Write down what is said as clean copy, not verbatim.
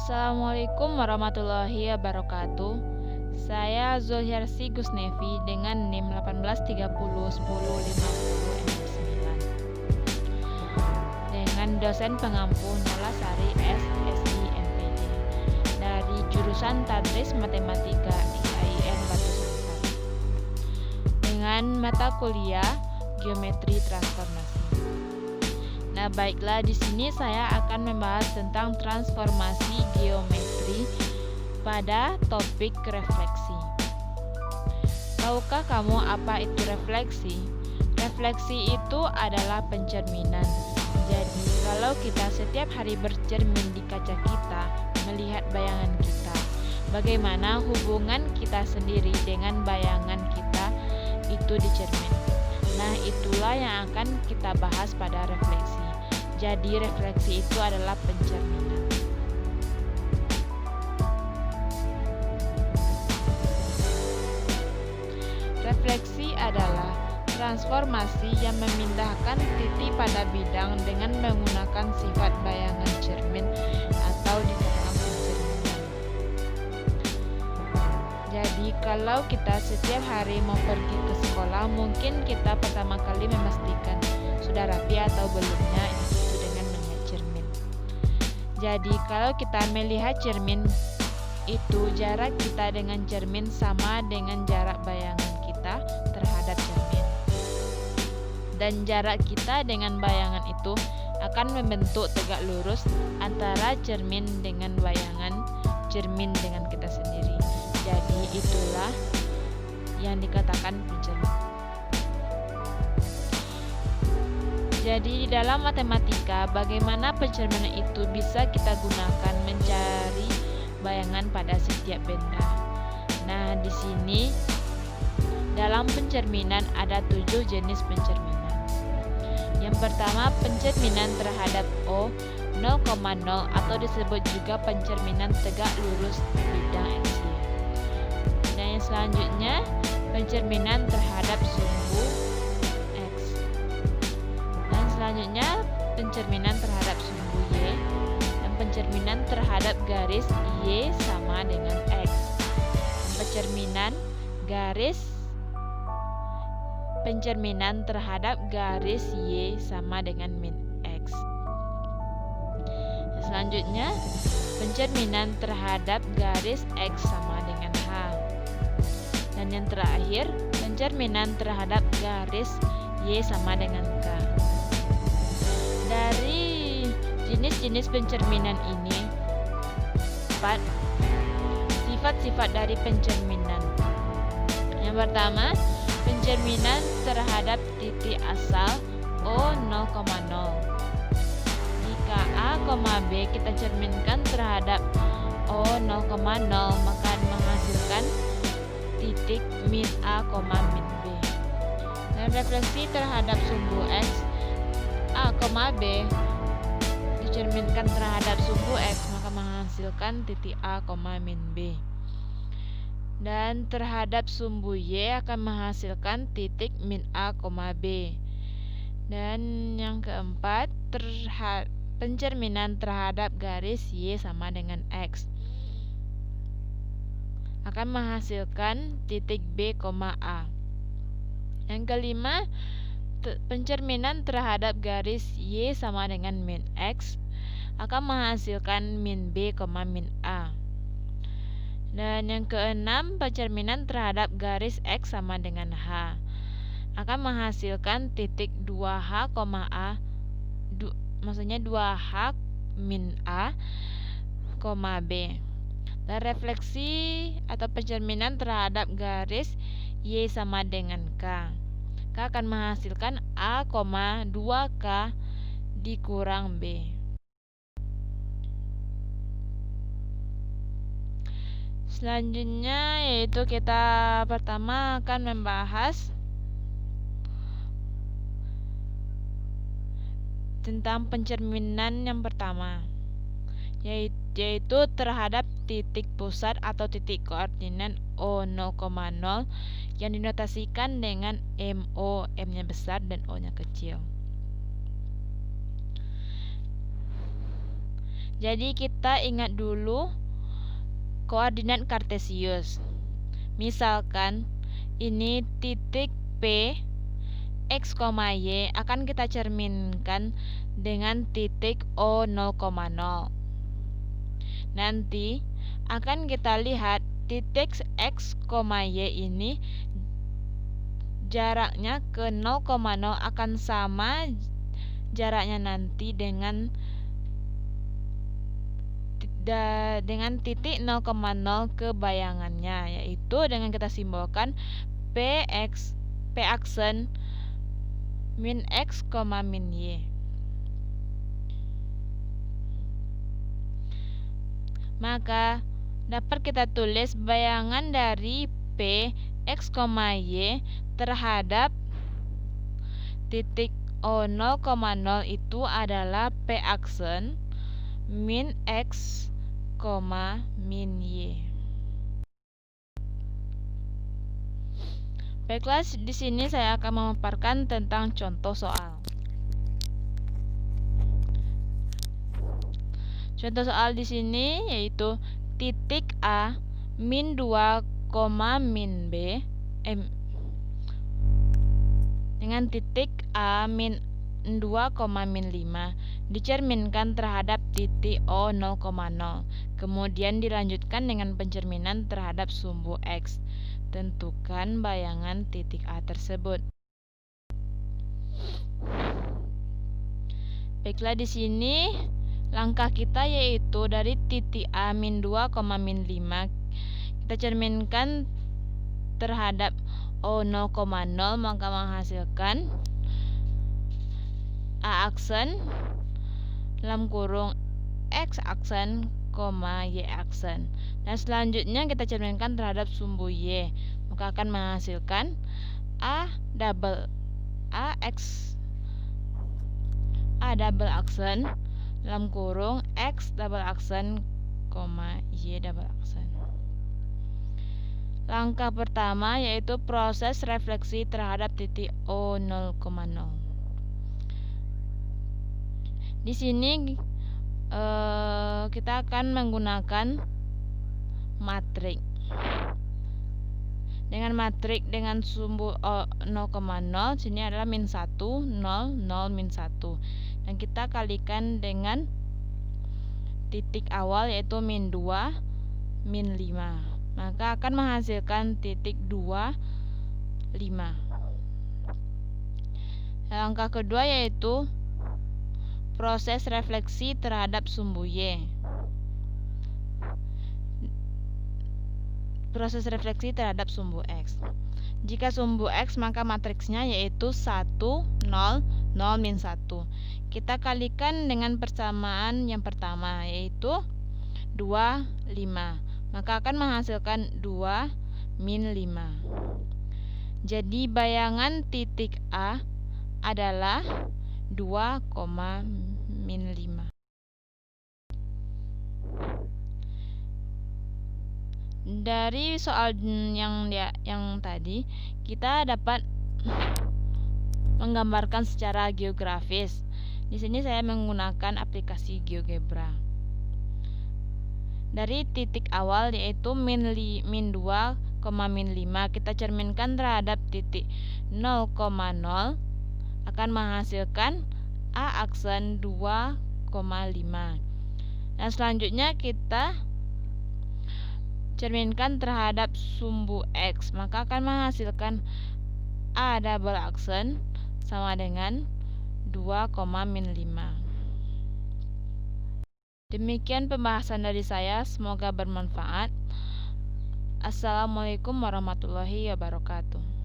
Assalamualaikum warahmatullahi wabarakatuh. Saya Zulhiarsi Gusnevi dengan NIM 18301050M9 dengan dosen pengampu Nolasari SSI MPD dari jurusan Tadris Matematika IAIN Batu Sangkar dengan mata kuliah Geometri Transformasi. Nah, baiklah, di sini saya akan membahas tentang transformasi geometri pada topik refleksi. Tahukah kamu apa itu refleksi? Refleksi itu adalah pencerminan. Jadi, kalau kita setiap hari bercermin di kaca kita, melihat bayangan kita, bagaimana hubungan kita sendiri dengan bayangan kita itu di cermin. Nah, itulah yang akan kita bahas pada refleksi. Jadi, refleksi itu adalah pencerminan. Refleksi adalah transformasi yang memindahkan titik pada bidang dengan menggunakan sifat bayangan cermin atau di dalam pencerminan. Jadi, kalau kita setiap hari mau pergi ke sekolah, mungkin kita pertama kali memastikan sudah rapi atau belumnya, itu dengan melihat cermin. Jadi, kalau kita melihat cermin, itu jarak kita dengan cermin sama dengan jarak bayangan kita terhadap cermin. Dan jarak kita dengan bayangan itu akan membentuk tegak lurus antara cermin dengan bayangan, cermin dengan kita sendiri. Jadi, itulah yang dikatakan pencermin. Jadi, di dalam matematika, bagaimana pencerminan itu bisa kita gunakan mencari bayangan pada setiap benda. Nah, di sini dalam pencerminan ada 7 jenis pencerminan. Yang pertama, pencerminan terhadap O 0,0 atau disebut juga pencerminan tegak lurus bidang aksial. Dan yang selanjutnya, pencerminan terhadap sumbu X. Dan selanjutnya, pencerminan terhadap sumbu Y. Dan pencerminan terhadap garis Y sama dengan X. Dan pencerminan terhadap garis Y sama dengan min X. Selanjutnya, pencerminan terhadap garis X sama dengan H. Dan yang terakhir, pencerminan terhadap garis Y sama dengan K. Dari jenis-jenis pencerminan ini, 4 sifat-sifat dari pencerminan. Yang pertama, pencerminan terhadap titik asal O 0,0. Jika A, B kita cerminkan terhadap O 0,0, maka menghasilkan titik min A, min B. Dan refleksi terhadap sumbu X A, B dicerminkan terhadap sumbu X, maka menghasilkan titik A, min B. Dan terhadap sumbu Y akan menghasilkan titik min A, B. Dan yang keempat, pencerminan terhadap garis Y sama dengan X akan menghasilkan titik B, A. Yang kelima, pencerminan terhadap garis Y sama dengan min X akan menghasilkan min B, min A. Dan yang keenam, pencerminan terhadap garis X sama dengan H akan menghasilkan titik 2H, A, maksudnya 2H min A, B. Dan refleksi atau pencerminan terhadap garis Y sama dengan K akan menghasilkan A, 2K dikurang B. Selanjutnya yaitu kita pertama akan membahas tentang pencerminan yang pertama, yaitu terhadap titik pusat atau titik koordinat O 0,0 yang dinotasikan dengan MO, M-nya besar dan O-nya kecil. Jadi kita ingat dulu koordinat kartesius. Misalkan ini titik P X, Y akan kita cerminkan dengan titik O 0,0. Nanti akan kita lihat titik X, Y ini jaraknya ke 0,0 akan sama jaraknya nanti dengan titik 0,0 ke bayangannya, yaitu dengan kita simbolkan P aksen min X, min Y. Maka dapat kita tulis bayangan dari P X, Y terhadap titik O 0,0 itu adalah P aksen min X, min Y. Baiklah, di sini saya akan memaparkan tentang contoh soal. Contoh soal di sini yaitu titik A min 2, min B dengan titik A min 2, min 5 dicerminkan terhadap titik O 0,0. Kemudian dilanjutkan dengan pencerminan terhadap sumbu X. Tentukan bayangan titik A tersebut. Baiklah, di sini langkah kita yaitu dari titik A min 2, min 5 kita cerminkan terhadap O 0,0, maka menghasilkan A aksen dalam kurung X aksen, Y aksen. Dan selanjutnya kita cerminkan terhadap sumbu Y, maka akan menghasilkan A double aksen dalam kurung X double aksen, Y double aksen. Langkah pertama yaitu proses refleksi terhadap titik O 0,0. Di sini kita akan menggunakan matrik. Dengan matrik dengan sumbu 0,0 sini adalah min 1, 0, 0, min 1. Dan kita kalikan dengan titik awal yaitu min 2, min 5. Maka akan menghasilkan titik 2, 5. Langkah kedua yaitu proses refleksi terhadap sumbu Y. Proses refleksi terhadap sumbu X. Jika sumbu X maka matriksnya yaitu 1, 0, 0, min 1. Kita kalikan dengan persamaan yang pertama yaitu 2, 5. Maka akan menghasilkan 2, min 5. Jadi bayangan titik A adalah 2, min 5. Dari soal yang tadi kita dapat menggambarkan secara geografis. Di sini saya menggunakan aplikasi GeoGebra. Dari titik awal yaitu min 2, min 5 kita cerminkan terhadap titik 0,0 akan menghasilkan A aksen 2, 5. Dan selanjutnya kita cerminkan terhadap sumbu X, maka akan menghasilkan A double aksen sama dengan 2, min 5. Demikian pembahasan dari saya, semoga bermanfaat. Assalamualaikum warahmatullahi wabarakatuh.